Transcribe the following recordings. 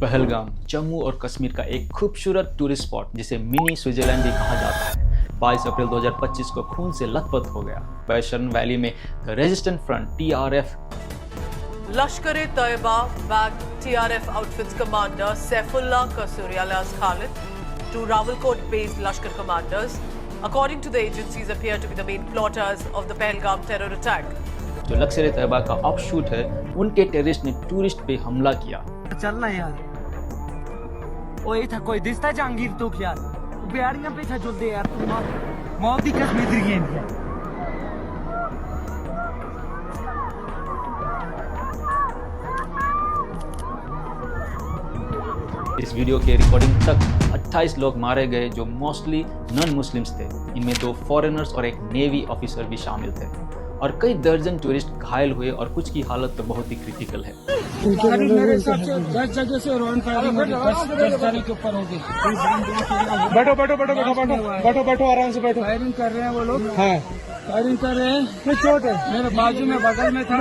पहलगाम जम्मू और कश्मीर का एक खूबसूरत टूरिस्ट स्पॉट जिसे मिनी स्विट्जरलैंड भी कहा जाता है 22 अप्रैल 2025 को खून से लथपथ हो गया। वैशर्न वैली में the resistant front TRF Lashkar-e-Taiba bagged TRF outfits commander Saifullah Qasuri alias Khalid to Rawalkot-based Lashkar commanders. According to the agencies, appear to be the main plotters of the Pahalgam terror attack. जो लश्कर-ए-तैयबा का offshoot है, उनके terrorist ने tourist पे हमला किया। चलना यार, ओए था कोई दिसता जहांगीर तो यार, बिहारियां पे था जुलदे यार, मौत दी कसम इधर गेम है। इस वीडियो के रिकॉर्डिंग तक 28 लोग मारे गए जो मोस्टली नॉन मुस्लिम्स थे। इनमें 2 फॉरेनर्स और एक नेवी ऑफिसर भी शामिल थे और कई दर्जन टूरिस्ट घायल हुए और कुछ की हालत तो बहुत ही क्रिटिकल है। मेरे हिसाब से 10 जगह से रॉन फायरिंग होगी, 10 जने के ऊपर होगी। बैठो आराम से बैठो। फायरिंग कर रहे हैं वो लोग। हाँ, फायरिंग कर रहे हैं। चोट है मेरे बाजू में, बगल में था।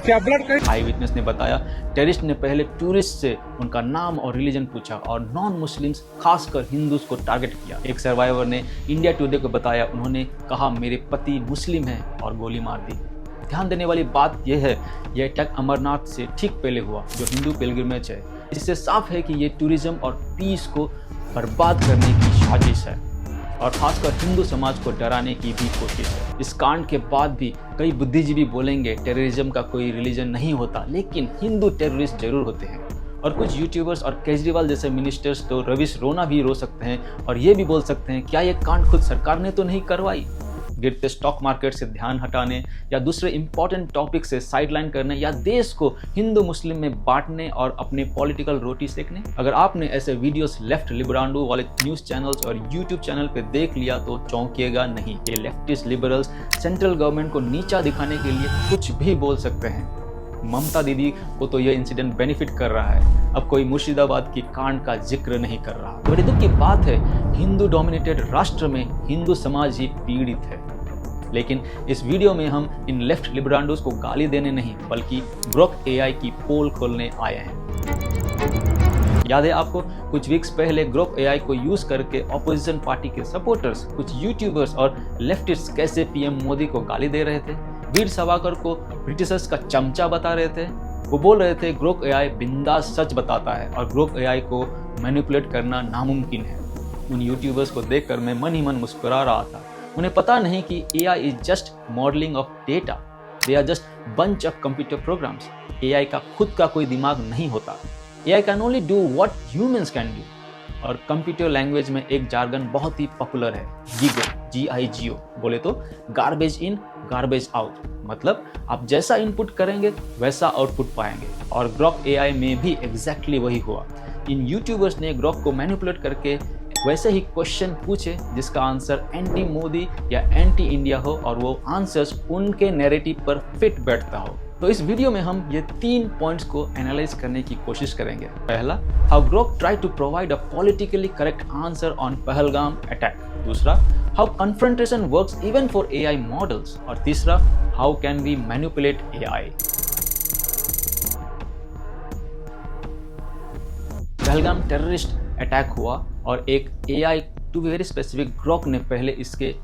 क्या ब्लड का? आई विटनेस ने बताया टेररिस्ट ने पहले टूरिस्ट से उनका नाम और रिलीजन पूछा और नॉन मुस्लिम्स खासकर हिंदूज को टारगेट किया। एक सर्वाइवर ने इंडिया टुडे को बताया, उन्होंने कहा मेरे पति मुस्लिम हैं और गोली मार दी। ध्यान देने वाली बात यह है, यह अटैक अमरनाथ से ठीक पहले हुआ जो हिंदू पिलग्रिमेज है। इससे साफ है कि ये टूरिज्म और पीस को बर्बाद करने की साजिश है और खासकर हिंदू समाज को डराने की भी कोशिश है। इस कांड के बाद भी कई बुद्धिजीवी बोलेंगे टेररिज्म का कोई रिलीजन नहीं होता, लेकिन हिंदू टेररिस्ट जरूर होते हैं। और कुछ यूट्यूबर्स और केजरीवाल जैसे मिनिस्टर्स तो रविश रोना भी रो सकते हैं और ये भी बोल सकते हैं क्या ये कांड खुद सरकार ने तो नहीं करवाई। गिरते स्टॉक मार्केट से ध्यान हटाने या दूसरे इंपॉर्टेंट टॉपिक से साइडलाइन करने या देश को हिंदू मुस्लिम में बांटने और अपने पॉलिटिकल रोटी सेकने। अगर आपने ऐसे वीडियोस लेफ्ट लिबरांडो वाले न्यूज़ चैनल्स और यूट्यूब चैनल पे देख लिया तो चौंकिएगा नहीं। ये लेफ्टिस्ट लिबरल्स सेंट्रल गवर्नमेंट को नीचा दिखाने के लिए कुछ भी बोल सकते हैं। ममता दीदी को तो यह इंसिडेंट बेनिफिट कर रहा है, अब कोई मुर्शिदाबाद की कांड का जिक्र नहीं कर रहा। बड़ी दुख की बात है, हिंदू डोमिनेटेड राष्ट्र में हिंदू समाज ही पीड़ित है। लेकिन इस वीडियो में हम इन लेफ्ट लिबरांडोस को गाली देने नहीं बल्कि ग्रोक AI की पोल खोलने आए हैं। याद है आपको, कुछ वीक्स पहले ग्रोक AI को यूज करके ऑपोजिशन पार्टी के सपोर्टर्स, कुछ यूट्यूबर्स और लेफ्टिस्ट कैसे PM मोदी को गाली दे रहे थे, वीर सावरकर को ब्रिटिशर्स का चमचा बता रहे थे। वो बोल रहे थे ग्रोक AI बिंदास सच बताता है और ग्रोक AI को मैनिपुलेट करना नामुमकिन है। उन यूट्यूबर्स को देखकर मैं मन ही मन मुस्कुरा रहा था। उन्हें पता नहीं कि AI is just modelling of data, they are just bunch of computer programs. AI का खुद का कोई दिमाग नहीं होता। AI can only do what humans can do. और कंप्यूटर लैंग्वेज में एक जार्गन बहुत ही पॉपुलर है, GIGO, GIGO। बोले तो गार्बेज इन गार्बेज आउट, मतलब आप जैसा इनपुट करेंगे वैसा आउटपुट पाएंगे। और ग्रोक AI में भी एग्जैक्टली वही हुआ। इन यूट्यूबर्स ने ग्रोक को मैनिपुलेट करके वैसे ही क्वेश्चन पूछे जिसका आंसर एंटी मोदी या एंटी इंडिया हो और वो आंसर्स उनके नैरेटिव पर फिट बैठता हो। तो इस वीडियो में हम ये 3 पॉइंट्स को एनालाइज करने की कोशिश करेंगे। पहला, how Grok try to provide a politically correct answer on Pahalgam attack. दूसरा, how confrontation works even for AI models. और तीसरा, how can we manipulate AI। Pahalgam terrorist attack हुआ और एक AI to be very specific Grok ने पहले इसके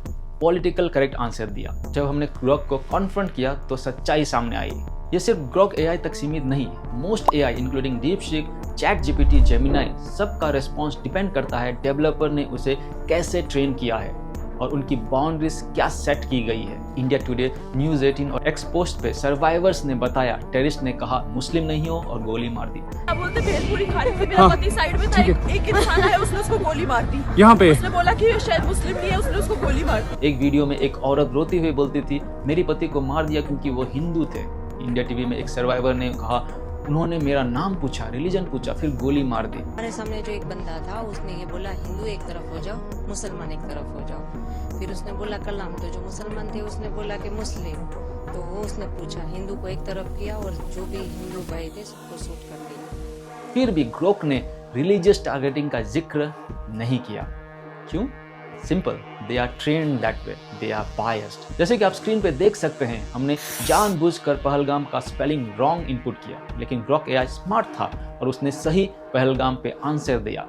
political correct answer दिया। जब हमने ग्रोक को कॉन्फ्रंट किया तो सच्चाई सामने आई। ये सिर्फ ग्रोक AI तक सीमित नहीं, most AI including DeepSeek, ChatGPT, Gemini, सबका रिस्पॉन्स डिपेंड करता है डेवलपर ने उसे कैसे ट्रेन किया है और उनकी बाउंड्रीज क्या सेट की गई है। इंडिया टुडे, न्यूज़ 18 और एक्सपोस्ट पे सर्वाइवर्स ने बताया टेररिस्ट ने कहा मुस्लिम नहीं हो और गोली मार दी। बोलते भेलपुरी खा रहे थे, मेरा पति साइड में था, एक इंसान आया, उसने उसको गोली मार दी। यहाँ पे उसने बोला कि ये शायद मुस्लिम नहीं है, उसने उसको गोली मार दी। एक वीडियो में एक औरत रोती हुई बोलती थी मेरे पति को मार दिया क्योंकि वो हिंदू थे। इंडिया टीवी में एक सर्वाइवर ने कहा उन्होंने मेरा नाम पूछा, रिलीजन पूछा, फिर गोली मार दी। हमारे सामने जो एक बंदा था उसने ये बोला हिंदू एक तरफ हो जाओ, मुसलमान एक तरफ हो जाओ। फिर उसने बोला कलाम, तो जो मुसलमान थे उसने बोला कि मुस्लिम, तो वो उसने पूछा, हिंदू को एक तरफ किया और जो भी हिंदू भाई थे सबको शूट कर दिया। फिर भी ग्रोक ने रिलीजियस टारगेटिंग का जिक्र नहीं किया। क्यों? Simple, they are trained that way, they are biased. जैसे कि आप स्क्रीन पे देख सकते हैं, हमने जानबूझकर पहलगाम का स्पेलिंग रॉन्ग इनपुट किया, लेकिन ग्रॉक एआई स्मार्ट था और उसने सही पहलगाम पे आंसर दिया।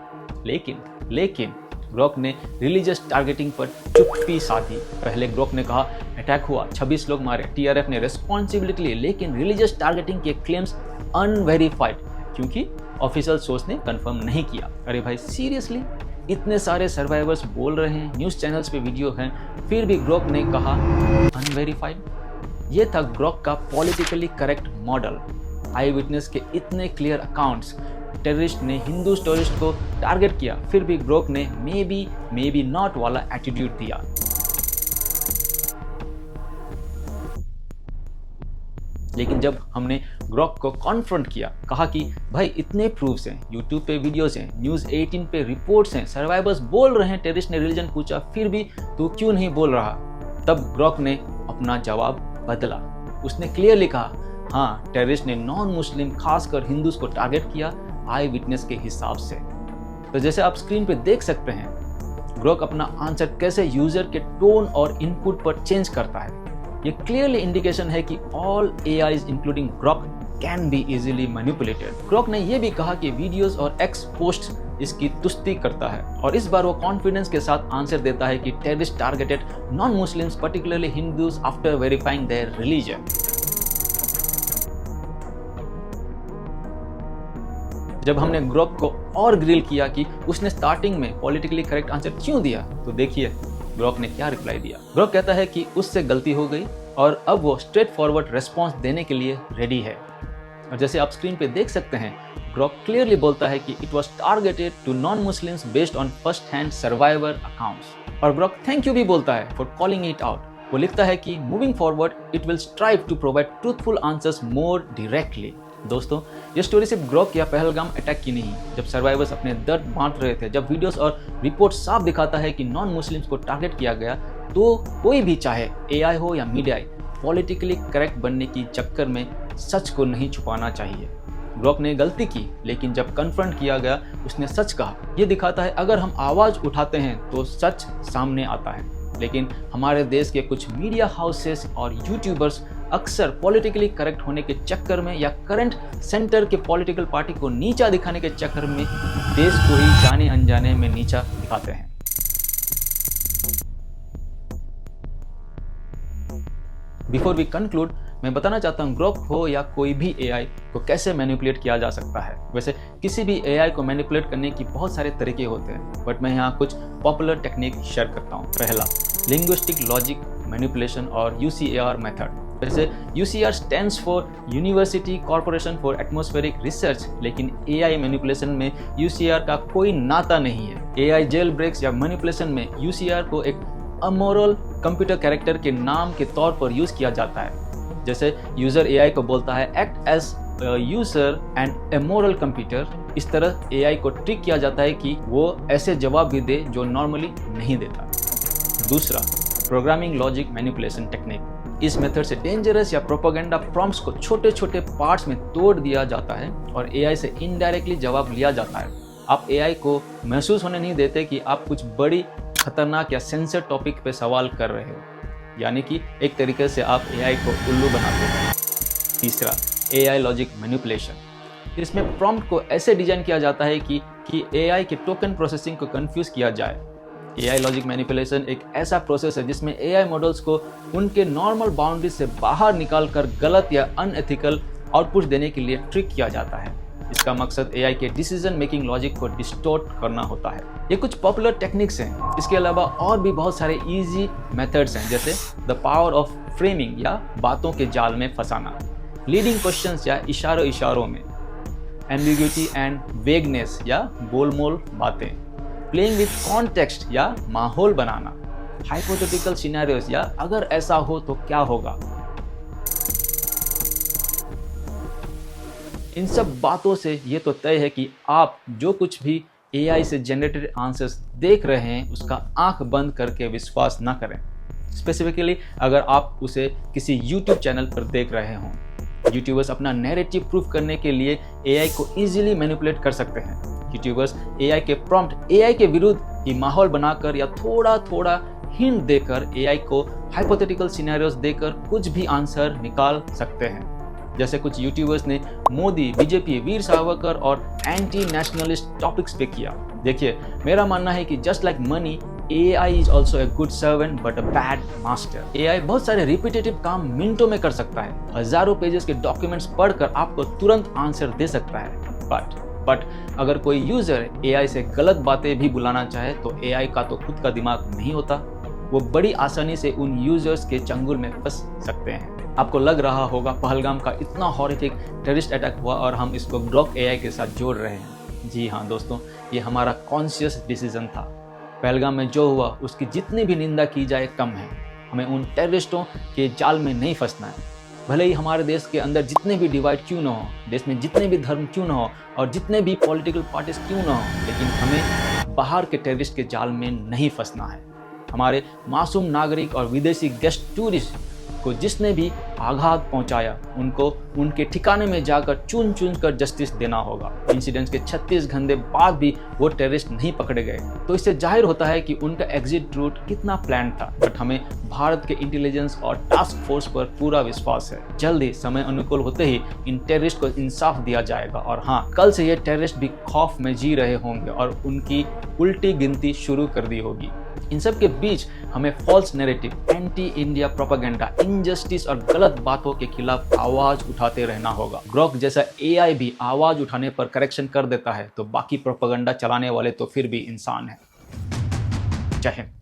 लेकिन ग्रॉक ने रिलीजियस टारगेटिंग पर चुप्पी साधी। पहले ग्रॉक ने कहा अटैक हुआ, 26 लोग मारे, टीआरएफ ने रिस्पॉन्सिबिलिटी ली, लेकिन रिलीजियस टारगेटिंग के क्लेम्स अनवेरीफाइड क्योंकि ऑफिशियल सोर्स ने कंफर्म नहीं किया। अरे भाई सीरियसली, इतने सारे सर्वाइवर्स बोल रहे हैं, न्यूज़ चैनल्स पे वीडियो हैं, फिर भी ग्रॉक ने कहा अनवेरीफाइड। ये था ग्रॉक का पॉलिटिकली करेक्ट मॉडल। आई विटनेस के इतने क्लियर अकाउंट्स, टेररिस्ट ने हिंदू टूरिस्ट को टारगेट किया, फिर भी ग्रॉक ने मे बी नॉट वाला एटीट्यूड दिया। लेकिन जब हमने ग्रॉक को कॉन्फ्रंट किया, कहा कि भाई इतने प्रूफ्स हैं, यूट्यूब पे वीडियोस हैं, न्यूज़ 18 पे रिपोर्ट्स हैं, सर्वाइवर्स बोल रहे हैं, टेररिस्ट ने रिलीजन पूछा, फिर भी तू क्यों नहीं बोल रहा? तब ग्रॉक ने अपना जवाब बदला। उसने क्लियरली कहा, हाँ टेररिस्ट ने नॉन मुस्लिम खासकर हिंदूज को टारगेट किया आई विटनेस के हिसाब से। तो जैसे आप स्क्रीन पे देख सकते हैं, ग्रॉक अपना आंसर कैसे यूजर के टोन और इनपुट पर चेंज करता है। ये क्लियरली इंडिकेशन है कि all AIs including Grok can be easily manipulated. Grok ने यह भी कहा कि वीडियोस और एक्स पोस्ट इसकी तुष्टि करता है, और इस बार वो कॉन्फिडेंस के साथ आंसर देता है कि terrorist targeted non Muslims particularly Hindus after verifying their religion. जब हमने ग्रॉक को और ग्रिल किया कि उसने स्टार्टिंग में पॉलिटिकली करेक्ट आंसर क्यों दिया, तो देखिए ग्रॉक ने क्या रिप्लाई दिया। ग्रॉक कहता है कि उससे गलती हो गई और अब वो स्ट्रेट फॉरवर्ड रेस्पॉन्स देने के लिए रेडी है। और जैसे आप स्क्रीन पे देख सकते हैं, ग्रॉक क्लियरली बोलता है कि it was targeted to non Muslims based on first hand survivor accounts. और ग्रॉक थैंक यू भी बोलता है फॉर कॉलिंग इट आउट। वो लिखता है कि moving forward it will strive to provide truthful answers more directly. दोस्तों, ये स्टोरी सिर्फ ग्रॉक या पहलगाम अटैक की नहीं। जब सर्वाइवर्स अपने दर्द बांट रहे थे, जब वीडियोस और रिपोर्ट साफ दिखाता है कि नॉन मुस्लिम्स को टारगेट किया गया, तो कोई भी चाहे एआई हो या मीडिया, पॉलिटिकली करेक्ट बनने की चक्कर में सच को नहीं छुपाना चाहिए। ग्रॉक ने गलती की, लेकिन जब कन्फ्रंट किया गया उसने सच कहा। ये दिखाता है अगर हम आवाज़ उठाते हैं तो सच सामने आता है। लेकिन हमारे देश के कुछ मीडिया हाउसेस और यूट्यूबर्स अक्सर पॉलिटिकली करेक्ट होने के चक्कर में या करंट सेंटर के पॉलिटिकल पार्टी को नीचा दिखाने के चक्कर में देश को ही जाने अनजाने में नीचा दिखाते हैं। बिफोर वी कंक्लूड, मैं बताना चाहता हूँ ग्रॉक हो या कोई भी एआई को कैसे मैनिपुलेट किया जा सकता है। वैसे किसी भी एआई को मैनिपुलेट करने की बहुत सारे तरीके होते हैं, बट मैं यहाँ कुछ पॉपुलर टेक्निक शेयर करता हूँ। पहला, लिंग्विस्टिक लॉजिक मैनिपुलेशन और यूसीएआर मेथड। वैसे UCR stands for University Corporation for Atmospheric Research, लेकिन एआई मैनिपुलेशन में यूसीआर का कोई नाता नहीं है। एआई जेल ब्रेक्स या मैनिपुलेशन में यूसीआर को एक अमोरल कंप्यूटर कैरेक्टर के नाम के तौर पर यूज किया जाता है। जैसे यूजर एआई को बोलता है act as user and amoral computer, इस तरह एआई को ट्रिक किया जाता है कि वो ऐसे जवाब भी दे जो नॉर्मली नहीं देता। दूसरा, प्रोग्रामिंग लॉजिक मैनिपुलेशन टेक्निक। इस मेथड से डेंजरस या प्रोपेगेंडा प्रॉम्प्ट्स को छोटे छोटे पार्ट्स में तोड़ दिया जाता है और एआई से इनडायरेक्टली जवाब लिया जाता है। आप एआई को महसूस होने नहीं देते कि आप कुछ बड़ी खतरनाक या सेंसिटिव टॉपिक पे सवाल कर रहे हो, यानी कि एक तरीके से आप एआई को उल्लू बनाते हैं। तीसरा, एआई लॉजिक मैनिपुलेशन। इसमें प्रॉम्प्ट को ऐसे डिजाइन किया जाता है कि एआई के टोकन प्रोसेसिंग को कंफ्यूज किया जाए। एआई लॉजिक मैनिपुलेशन एक ऐसा प्रोसेस है जिसमें एआई मॉडल्स को उनके नॉर्मल बाउंड्री से बाहर निकालकर गलत या अनएथिकल आउटपुट देने के लिए ट्रिक किया जाता है। इसका मकसद एआई के डिसीजन मेकिंग लॉजिक को डिस्टॉर्ट करना होता है। ये कुछ पॉपुलर टेक्निक्स हैं। इसके अलावा और भी बहुत सारे इजी मेथड्स हैं, जैसे द पावर ऑफ फ्रेमिंग या बातों के जाल में फंसाना, लीडिंग क्वेश्चंस या इशारों में, एम्बिग्यूटी एंड वेगनेस या गोलमोल बातें, प्लेइंग विद कॉन्टेक्स्ट या माहौल बनाना, हाइपोथेटिकल सिनेरियोस या अगर ऐसा हो तो क्या होगा। इन सब बातों से ये तो तय है कि आप जो कुछ भी एआई से जनरेटेड आंसर्स देख रहे हैं उसका आंख बंद करके विश्वास ना करें। स्पेसिफिकली अगर आप उसे किसी यूट्यूब चैनल पर देख रहे हों। यूट्यूबर्स अपना नैरेटिव प्रूफ करने के लिए एआई को इजीली मैनिपुलेट कर सकते हैं। यूट्यूबर्स एआई के प्रॉम्प्ट एआई के विरुद्ध ही माहौल बनाकर या थोड़ा थोड़ा हिंट देकर एआई को हाइपोथेटिकल सिनेरियोस देकर कुछ भी आंसर निकाल सकते हैं। जैसे कुछ यूट्यूबर्स ने मोदी, बीजेपी, वीर सावरकर और एंटी नेशनलिस्ट टॉपिक्स पे किया। देखिए, मेरा मानना है कि just like money, AI is also a good servant but a bad master. AI बहुत सारे रिपीटेटिव काम मिनटों में कर सकता है, हजारों पेजेस के डॉक्यूमेंट्स पढ़कर आपको तुरंत आंसर दे सकता है। बट अगर कोई यूजर AI से गलत बातें भी बुलाना चाहे तो AI का तो खुद का दिमाग नहीं होता, वो बड़ी आसानी से उन यूजर्स के चंगुल में फंस सकते हैं। आपको लग रहा होगा पहलगाम का इतना हॉरिफिक टेररिस्ट अटैक हुआ और हम इसको ग्रॉक AI के साथ जोड़ रहे हैं। जी हाँ दोस्तों, ये हमारा कॉन्शियस डिसीजन था। पहलगाम में जो हुआ उसकी जितनी भी निंदा की जाए कम है। हमें उन टेररिस्टों के जाल में नहीं फंसना है। भले ही हमारे देश के अंदर जितने भी डिवाइड क्यों न हो, देश में जितने भी धर्म क्यों न हो और जितने भी पॉलिटिकल पार्टीज क्यों न हो, लेकिन हमें बाहर के टेररिस्ट के जाल में नहीं फंसना है। हमारे मासूम नागरिक और विदेशी गेस्ट टूरिस्ट को जिसने भी आघात पहुंचाया, उनको उनके ठिकाने में जाकर चुन चुन कर जस्टिस देना होगा। इंसिडेंट्स के 36 घंटे बाद भी वो टेररिस्ट नहीं पकड़े गए, तो इससे जाहिर होता है कि उनका एग्जिट रूट कितना प्लान था। बट हमें भारत के इंटेलिजेंस और टास्क फोर्स पर पूरा विश्वास है। जल्द ही समय अनुकूल होते ही इन टेररिस्ट को इंसाफ दिया जाएगा। और हाँ, कल से ये टेररिस्ट भी खौफ में जी रहे होंगे और उनकी उल्टी गिनती शुरू कर दी होगी। इन सब के बीच हमें false narrative, anti India propaganda, injustice और गलत बातों के खिलाफ आवाज उठाते रहना होगा। ग्रॉक जैसा AI भी आवाज उठाने पर करेक्शन कर देता है, तो बाकी प्रोपेगेंडा चलाने वाले तो फिर भी इंसान हैं। जय हिंद।